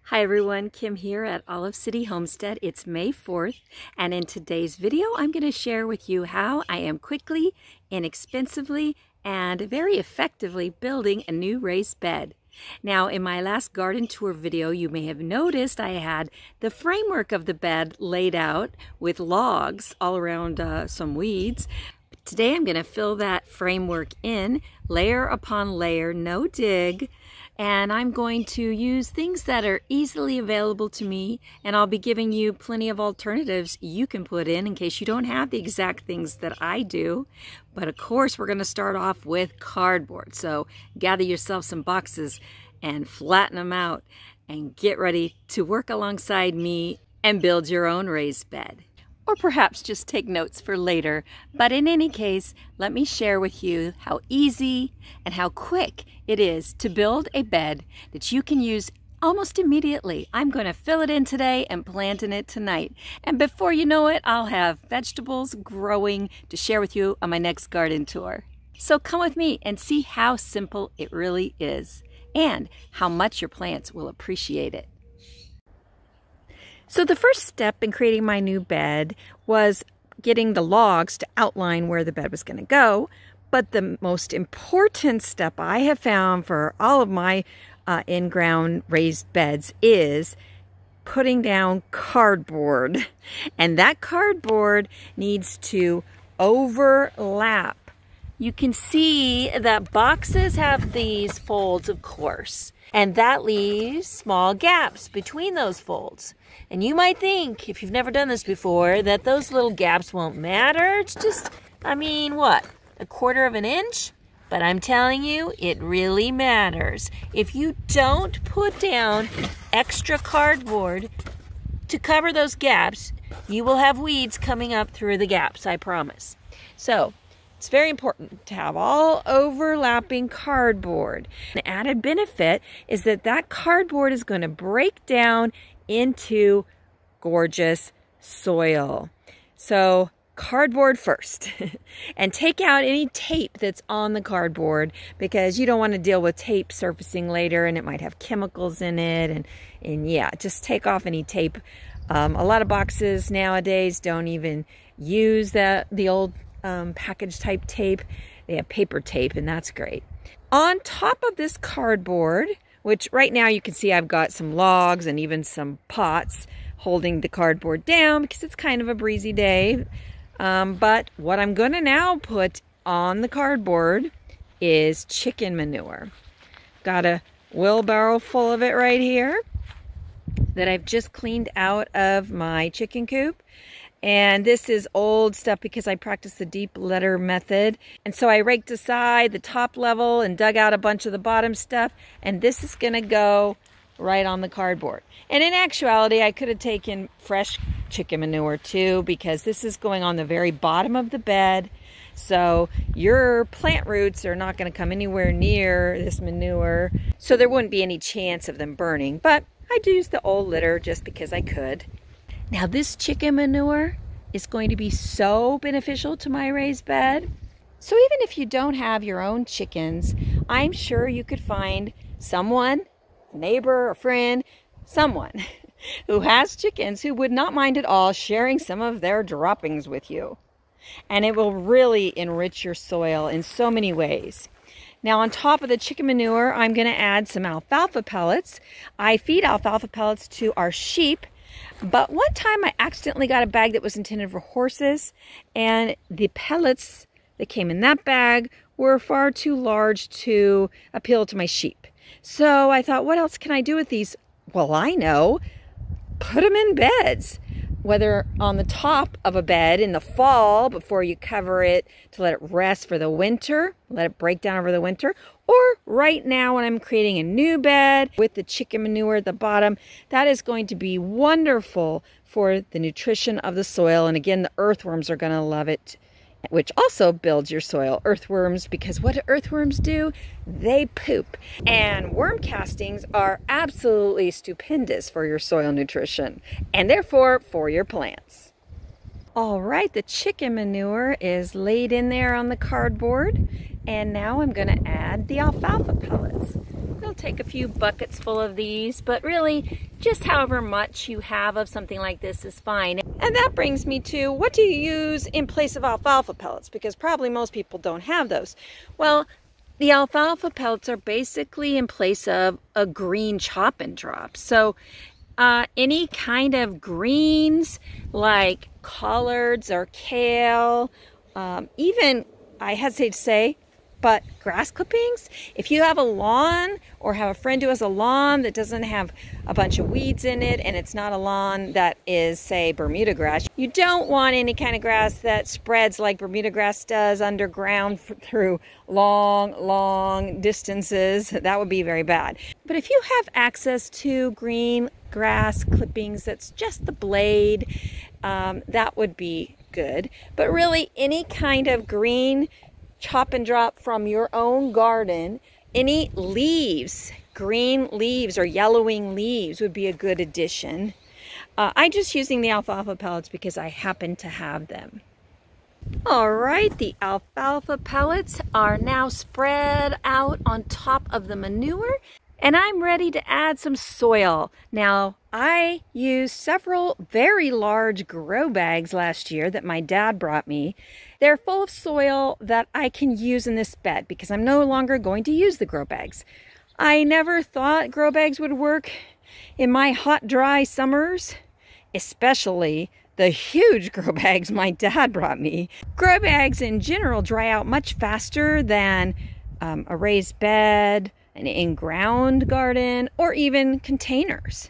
Hi everyone, Kim here at Olive City Homestead. It's May 4th, and in today's video I'm going to share with you how I am quickly, inexpensively, and very effectively building a new raised bed. Now, in my last garden tour video, you may have noticed I had the framework of the bed laid out with logs all around some weeds. Today I'm going to fill that framework in, layer upon layer, no dig. And I'm going to use things that are easily available to me, and I'll be giving you plenty of alternatives you can put in case you don't have the exact things that I do. But of course, we're going to start off with cardboard. So gather yourself some boxes and flatten them out and get ready to work alongside me and build your own raised bed. Or perhaps just take notes for later. But in any case, let me share with you how easy and how quick it is to build a bed that you can use almost immediately. I'm going to fill it in today and plant in it tonight. And before you know it, I'll have vegetables growing to share with you on my next garden tour. So come with me and see how simple it really is and how much your plants will appreciate it. So the first step in creating my new bed was getting the logs to outline where the bed was going to go. But the most important step I have found for all of my in-ground raised beds is putting down cardboard. And that cardboard needs to overlap. You can see that boxes have these folds, of course, and that leaves small gaps between those folds. And you might think, if you've never done this before, that those little gaps won't matter. It's just, what? A quarter of an inch? But I'm telling you, it really matters. If you don't put down extra cardboard to cover those gaps, you will have weeds coming up through the gaps, I promise. So, it's very important to have all overlapping cardboard. The added benefit is that that cardboard is going to break down into gorgeous soil. So cardboard first. And take out any tape that's on the cardboard because you don't want to deal with tape surfacing later and it might have chemicals in it. And yeah, just take off any tape. A lot of boxes nowadays don't even use the old package type tape. They have paper tape, and that's great. On top of this cardboard, which right now you can see I've got some logs and even some pots holding the cardboard down because it's kind of a breezy day. But what I'm going to now put on the cardboard is chicken manure. Got a wheelbarrow full of it right here that I've just cleaned out of my chicken coop. And this is old stuff because I practice the deep litter method. And so I raked aside the top level and dug out a bunch of the bottom stuff. And this is going to go right on the cardboard. And in actuality, I could have taken fresh chicken manure too because this is going on the very bottom of the bed. So your plant roots are not going to come anywhere near this manure. So there wouldn't be any chance of them burning. But I used the old litter just because I could. Now this chicken manure is going to be so beneficial to my raised bed. So even if you don't have your own chickens, I'm sure you could find someone, a neighbor, a friend, someone who has chickens who would not mind at all sharing some of their droppings with you. And it will really enrich your soil in so many ways. Now on top of the chicken manure, I'm going to add some alfalfa pellets. I feed alfalfa pellets to our sheep. But one time I accidentally got a bag that was intended for horses, and the pellets that came in that bag were far too large to appeal to my sheep. So I thought, what else can I do with these? Well, I know. Put them in beds. Whether on the top of a bed in the fall before you cover it to let it rest for the winter, let it break down over the winter, or right now when I'm creating a new bed with the chicken manure at the bottom, that is going to be wonderful for the nutrition of the soil. And again, the earthworms are going to love it, which also builds your soil. Earthworms, because what do earthworms do? They poop. And worm castings are absolutely stupendous for your soil nutrition and therefore for your plants. All right, the chicken manure is laid in there on the cardboard. And now I'm going to add the alfalfa pellets. It'll take a few buckets full of these, but really just however much you have of something like this is fine. And that brings me to, what do you use in place of alfalfa pellets? Because probably most people don't have those. Well, the alfalfa pellets are basically in place of a green chop and drop. So any kind of greens like collards or kale, even, I hesitate to say, but grass clippings. If you have a lawn or have a friend who has a lawn that doesn't have a bunch of weeds in it, and it's not a lawn that is, say, Bermuda grass, you don't want any kind of grass that spreads like Bermuda grass does underground through long distances. That would be very bad. But if you have access to green grass clippings that's just the blade, that would be good. But really, any kind of green chop and drop from your own garden, any leaves, green leaves or yellowing leaves would be a good addition. I'm just using the alfalfa pellets because I happen to have them. All right, the alfalfa pellets are now spread out on top of the manure, and I'm ready to add some soil. Now, I used several very large grow bags last year that my dad brought me. They're full of soil that I can use in this bed because I'm no longer going to use the grow bags. I never thought grow bags would work in my hot, dry summers, especially the huge grow bags my dad brought me. Grow bags in general dry out much faster than a raised bed, an in-ground garden, or even containers.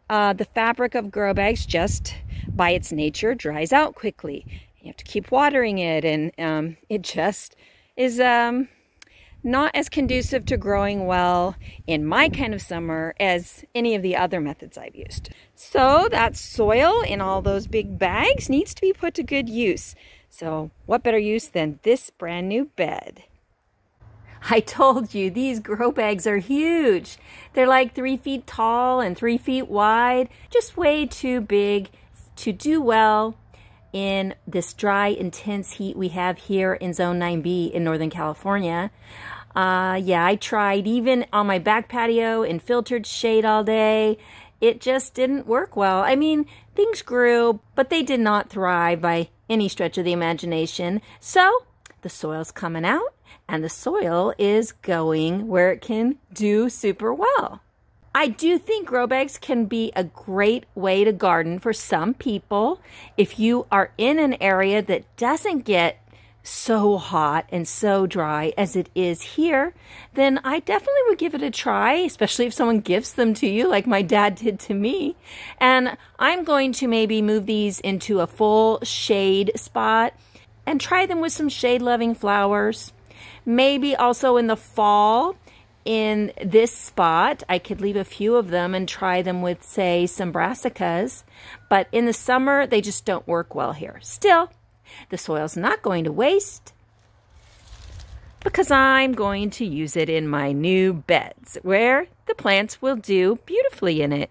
The fabric of grow bags just by its nature dries out quickly. You have to keep watering it, and it just is not as conducive to growing well in my kind of summer as any of the other methods I've used. So that soil in all those big bags needs to be put to good use. So what better use than this brand new bed? I told you, these grow bags are huge. They're like 3 feet tall and 3 feet wide, just way too big to do well in this dry, intense heat we have here in Zone 9B in Northern California. Yeah, I tried even on my back patio in filtered shade all day. It just didn't work well. I mean, things grew, but they did not thrive by any stretch of the imagination. So the soil's coming out, and the soil is going where it can do super well. I do think grow bags can be a great way to garden for some people. If you are in an area that doesn't get so hot and so dry as it is here, then I definitely would give it a try, especially if someone gifts them to you like my dad did to me. And I'm going to maybe move these into a full shade spot and try them with some shade-loving flowers. Maybe also in the fall, in this spot, I could leave a few of them and try them with, say, some brassicas. But in the summer, they just don't work well here. Still, the soil's not going to waste because I'm going to use it in my new beds where the plants will do beautifully in it.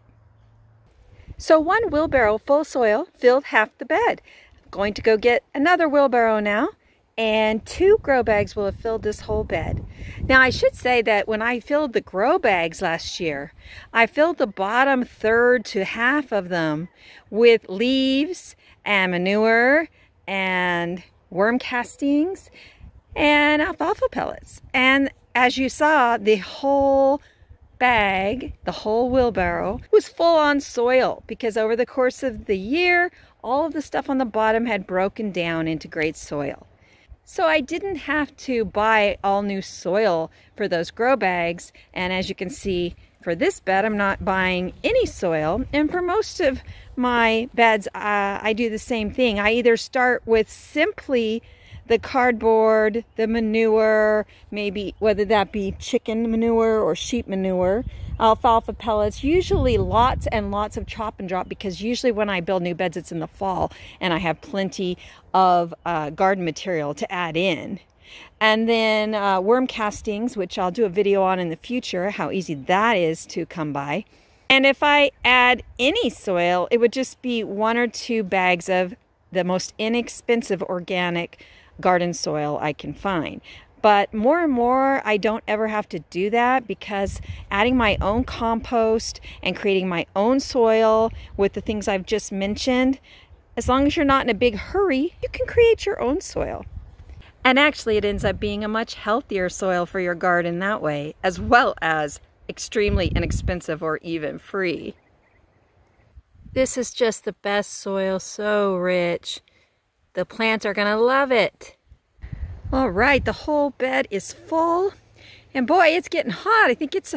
So one wheelbarrow full of soil filled half the bed. I'm going to go get another wheelbarrow now, and 2 grow bags will have filled this whole bed. Now I should say that when I filled the grow bags last year, I filled the bottom third to half of them with leaves and manure and worm castings and alfalfa pellets. And as you saw, the whole bag, the whole wheelbarrow, was full on soil because over the course of the year, all of the stuff on the bottom had broken down into great soil. So I didn't have to buy all new soil for those grow bags. And as you can see, for this bed, I'm not buying any soil. And for most of my beds, I do the same thing. I either start with simply the cardboard, the manure, maybe whether that be chicken manure or sheep manure, alfalfa pellets, usually lots and lots of chop and drop, because usually when I build new beds, it's in the fall and I have plenty of garden material to add in. And then worm castings, which I'll do a video on in the future, how easy that is to come by. And if I add any soil, it would just be 1 or 2 bags of the most inexpensive organic garden soil I can find. But more and more, I don't ever have to do that because adding my own compost and creating my own soil with the things I've just mentioned, as long as you're not in a big hurry, you can create your own soil. And actually, it ends up being a much healthier soil for your garden that way, as well as extremely inexpensive or even free. This is just the best soil, so rich. The plants are gonna love it. All right, the whole bed is full. And boy, it's getting hot. I think it's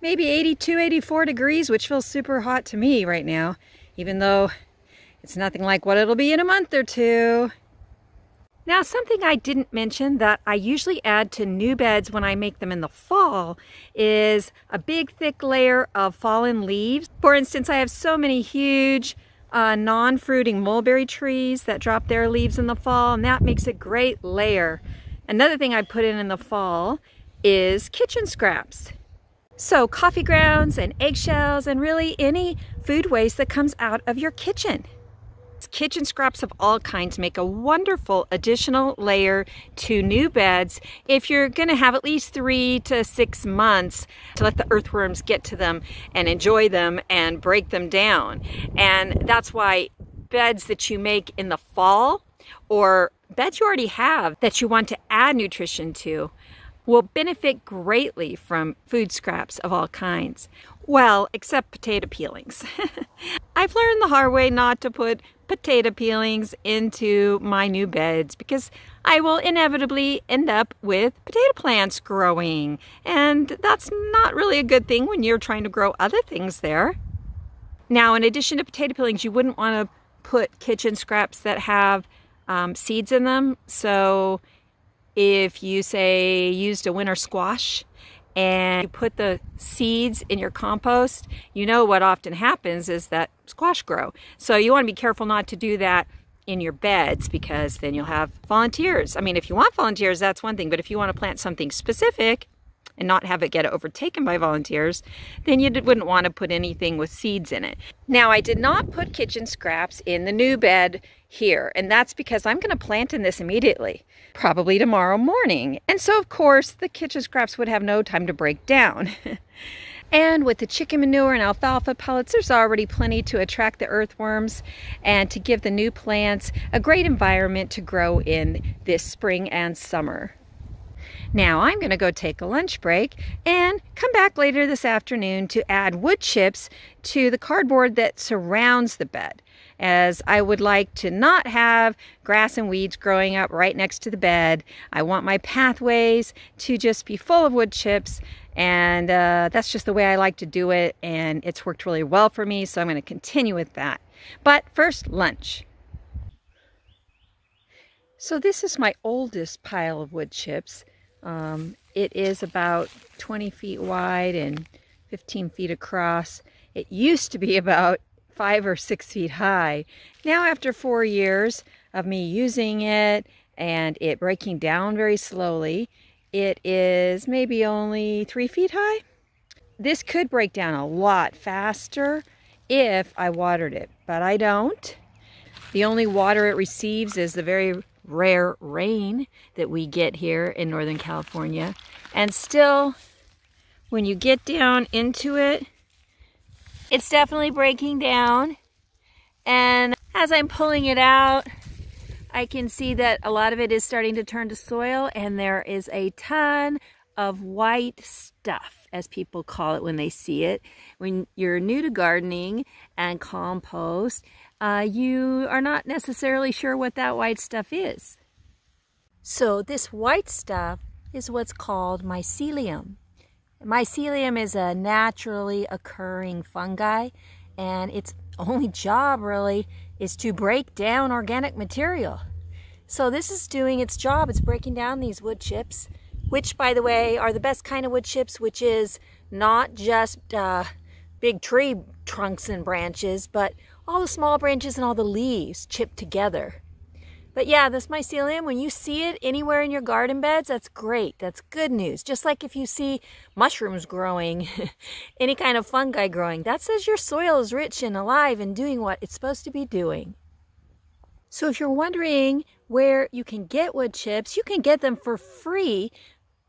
maybe 82, 84 degrees, which feels super hot to me right now, even though it's nothing like what it'll be in a month or two. Now, something I didn't mention that I usually add to new beds when I make them in the fall is a big thick layer of fallen leaves. For instance, I have so many huge non-fruiting mulberry trees that drop their leaves in the fall, and that makes a great layer. Another thing I put in the fall is kitchen scraps. So coffee grounds and eggshells and really any food waste that comes out of your kitchen. Kitchen scraps of all kinds make a wonderful additional layer to new beds if you're going to have at least 3 to 6 months to let the earthworms get to them and enjoy them and break them down. And that's why beds that you make in the fall or beds you already have that you want to add nutrition to will benefit greatly from food scraps of all kinds. Well, except potato peelings. I've learned the hard way not to put potato peelings into my new beds because I will inevitably end up with potato plants growing. And that's not really a good thing when you're trying to grow other things there. Now, in addition to potato peelings, you wouldn't want to put kitchen scraps that have seeds in them. So if you, say, used a winter squash and you put the seeds in your compost, you know what often happens is that squash grow. So you want to be careful not to do that in your beds because then you'll have volunteers. I mean, if you want volunteers, that's one thing, but if you want to plant something specific and not have it get overtaken by volunteers, then you wouldn't want to put anything with seeds in it. Now, I did not put kitchen scraps in the new bed here, and that's because I'm going to plant in this immediately, probably tomorrow morning. And so, of course, the kitchen scraps would have no time to break down. And with the chicken manure and alfalfa pellets, there's already plenty to attract the earthworms and to give the new plants a great environment to grow in this spring and summer. Now I'm going to go take a lunch break and come back later this afternoon to add wood chips to the cardboard that surrounds the bed, as I would like to not have grass and weeds growing up right next to the bed. I want my pathways to just be full of wood chips, and that's just the way I like to do it, and it's worked really well for me, so I'm going to continue with that. But first, lunch. So this is my oldest pile of wood chips. It is about 20 feet wide and 15 feet across. It used to be about 5 or 6 feet high. Now, after 4 years of me using it and it breaking down very slowly, it is maybe only 3 feet high. This could break down a lot faster if I watered it, but I don't. The only water it receives is the very rare rain that we get here in Northern California. And still, when you get down into it, it's definitely breaking down. And as I'm pulling it out, I can see that a lot of it is starting to turn to soil, and there is a ton of white stuff, as people call it when they see it. When you're new to gardening and compost, you are not necessarily sure what that white stuff is. So this white stuff is what's called mycelium. Mycelium is a naturally occurring fungi, and its only job really is to break down organic material. So this is doing its job. It's breaking down these wood chips, which, by the way, are the best kind of wood chips, which is not just big tree trunks and branches, but all the small branches and all the leaves chipped together. But yeah, this mycelium, when you see it anywhere in your garden beds, that's great. That's good news. Just like if you see mushrooms growing, any kind of fungi growing, that says your soil is rich and alive and doing what it's supposed to be doing. So if you're wondering where you can get wood chips. You can get them for free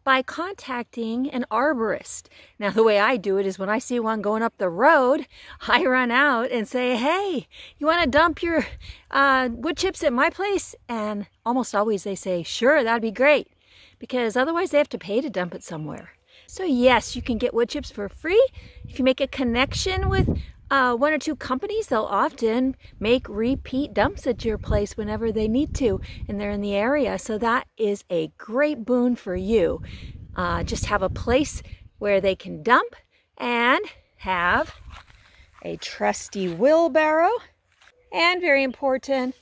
by contacting an arborist. Now, the way I do it is when I see one going up the road, I run out and say, hey, you want to dump your wood chips at my place? And almost always they say, sure, that'd be great, because otherwise they have to pay to dump it somewhere. So yes, you can get wood chips for free. If you make a connection with one or two companies, they'll often make repeat dumps at your place whenever they need to and they're in the area. So that is a great boon for you. Just have a place where they can dump and have a trusty wheelbarrow and, very important,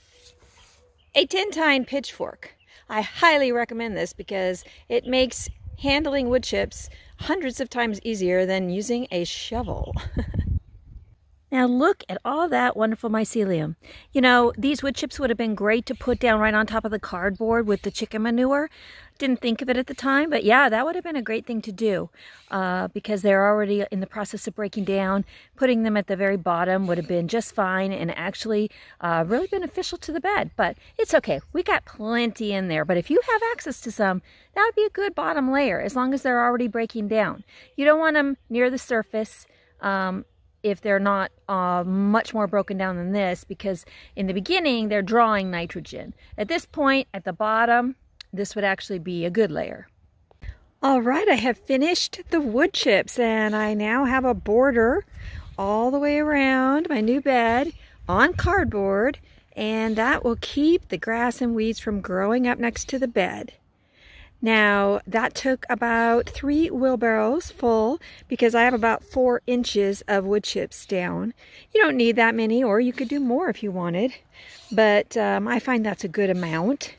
a 10-tine pitchfork. I highly recommend this because it makes handling wood chips hundreds of times easier than using a shovel. Now look at all that wonderful mycelium. You know, these wood chips would have been great to put down right on top of the cardboard with the chicken manure. Didn't think of it at the time, but yeah, that would have been a great thing to do because they're already in the process of breaking down. Putting them at the very bottom would have been just fine and actually really beneficial to the bed. But it's okay. We got plenty in there. But if you have access to some, that would be a good bottom layer as long as they're already breaking down. You don't want them near the surface. If they're not much more broken down than this, because in the beginning they're drawing nitrogen. At this point, at the bottom, this would actually be a good layer. All right, I have finished the wood chips and I now have a border all the way around my new bed on cardboard, and that will keep the grass and weeds from growing up next to the bed. Now, that took about 3 wheelbarrows full because I have about 4 inches of wood chips down. You don't need that many, or you could do more if you wanted, but I find that's a good amount.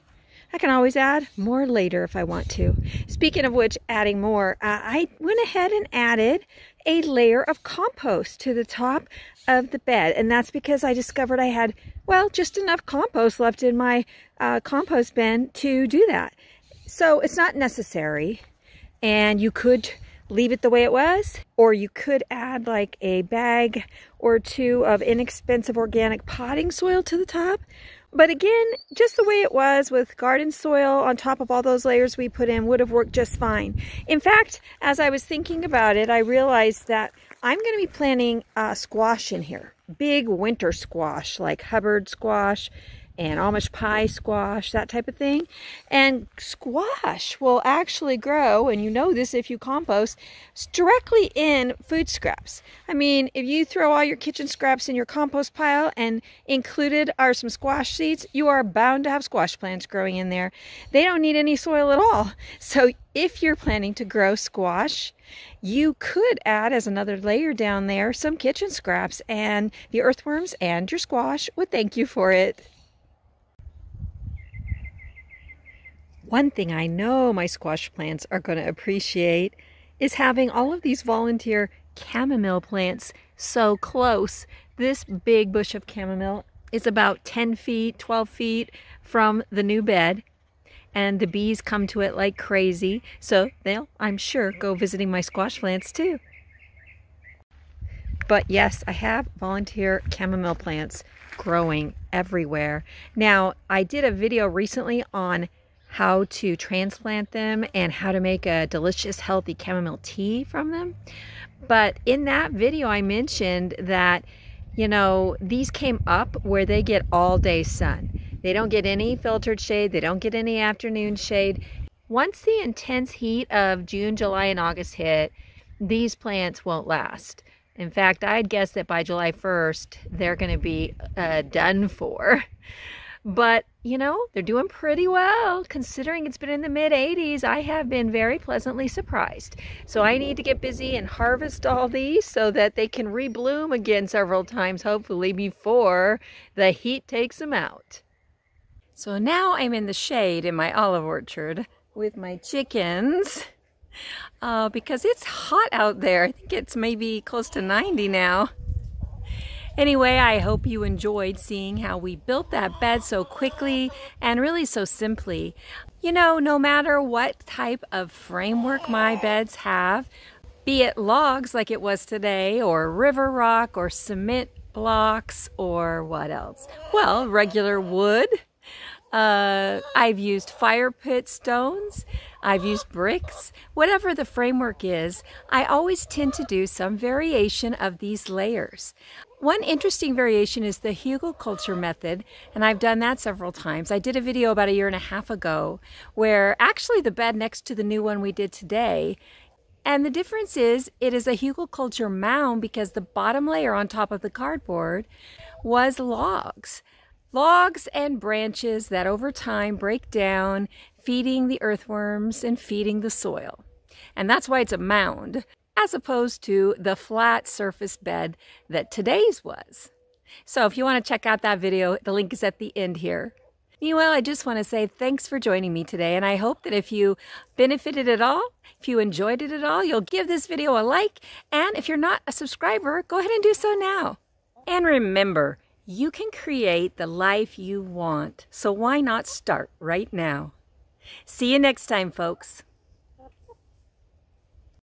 I can always add more later if I want to. Speaking of which, adding more, I went ahead and added a layer of compost to the top of the bed, and that's because I discovered I had, well, just enough compost left in my compost bin to do that. So it's not necessary, and you could leave it the way it was, or you could add like a bag or 2 of inexpensive organic potting soil to the top. But again, just the way it was with garden soil on top of all those layers we put in would have worked just fine. In fact, as I was thinking about it, I realized that I'm going to be planting squash in here. Big winter squash, like Hubbard squash and Amish pie squash, that type of thing. And squash will actually grow, and you know this if you compost, directly in food scraps. I mean, if you throw all your kitchen scraps in your compost pile and included are some squash seeds, you are bound to have squash plants growing in there. They don't need any soil at all. So if you're planning to grow squash, you could add as another layer down there some kitchen scraps, and the earthworms and your squash would thank you for it. One thing I know my squash plants are going to appreciate is having all of these volunteer chamomile plants so close. This big bush of chamomile is about 10 feet, 12 feet from the new bed, and the bees come to it like crazy. So they'll, I'm sure, go visiting my squash plants too. But yes, I have volunteer chamomile plants growing everywhere. Now, I did a video recently on how to transplant them and how to make a delicious, healthy chamomile tea from them. But in that video, I mentioned that, you know, these came up where they get all day sun. They don't get any filtered shade. They don't get any afternoon shade. Once the intense heat of June, July, and August hit, these plants won't last. In fact, I'd guess that by July 1st, they're going to be done for. But, you know, they're doing pretty well. Considering it's been in the mid-80s, I have been very pleasantly surprised. So I need to get busy and harvest all these so that they can rebloom again several times, hopefully, before the heat takes them out. So now I'm in the shade in my olive orchard with my chickens because it's hot out there. I think it's maybe close to 90 now. Anyway, I hope you enjoyed seeing how we built that bed so quickly and really so simply. You know, no matter what type of framework my beds have, be it logs like it was today, or river rock, or cement blocks, or what else? Well, regular wood. I've used fire pit stones. I've used bricks. Whatever the framework is, I always tend to do some variation of these layers. One interesting variation is the HUGELKULTUR method, and I've done that several times. I did a video about 1.5 years ago where actually the bed next to the new one we did today, and the difference is it is a HUGELKULTUR mound because the bottom layer on top of the cardboard was logs. Logs and branches that over time break down, feeding the earthworms and feeding the soil. And that's why it's a mound, as opposed to the flat surface bed that today's was. So if you want to check out that video, the link is at the end here. Meanwhile, I just want to say thanks for joining me today, and I hope that if you benefited at all, if you enjoyed it at all, you'll give this video a like, and if you're not a subscriber, go ahead and do so now. And remember, you can create the life you want, so why not start right now? See you next time, folks.